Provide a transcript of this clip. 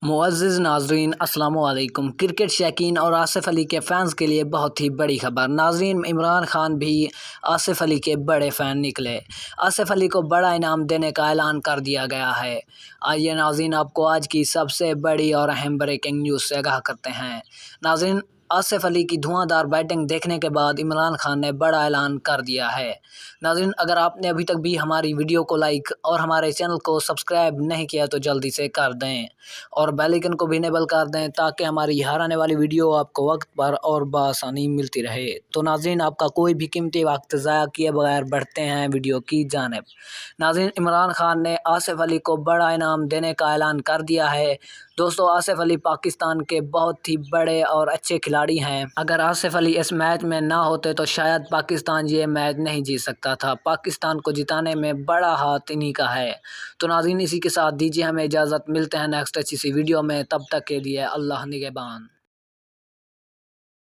मुअज़्ज़िज़ नाज़रीन अस्सलामु अलैकुम। क्रिकेट शौकीन और आसिफ अली के फ़ैन्स के लिए बहुत ही बड़ी खबर। नाज़रीन, इमरान खान भी आसिफ अली के बड़े फ़ैन निकले। आसिफ अली को बड़ा इनाम देने का ऐलान कर दिया गया है। आइए नाज़रीन, आपको आज की सबसे बड़ी और अहम ब्रेकिंग न्यूज़ से आगाह करते हैं। नाज़रीन, आसिफ अली की धुआंधार बैटिंग देखने के बाद इमरान खान ने बड़ा ऐलान कर दिया है। नाज़रीन, अगर आपने अभी तक भी हमारी वीडियो को लाइक और हमारे चैनल को सब्सक्राइब नहीं किया तो जल्दी से कर दें और बेल आइकन को भी इनेबल कर दें ताकि हमारी हर आने वाली वीडियो आपको वक्त पर और बआसानी मिलती रहे। तो नाज़रीन, आपका कोई भी कीमती वक्त ज़ाया किए बगैर बढ़ते हैं वीडियो की जानिब। नाज़रीन, इमरान खान ने आसिफ अली को बड़ा इनाम देने का ऐलान कर दिया है। दोस्तों, आसिफ अली पाकिस्तान के बहुत ही बड़े और अच्छे खिलाड़ी हैं। अगर आसिफ अली इस मैच में ना होते तो शायद पाकिस्तान ये मैच नहीं जीत सकता था। पाकिस्तान को जिताने में बड़ा हाथ इन्हीं का है। तो नाज़रीन, इसी के साथ दीजिए हमें इजाज़त। मिलते हैं नेक्स्ट अच्छी सी वीडियो में, तब तक के लिए अल्लाह निगहबान।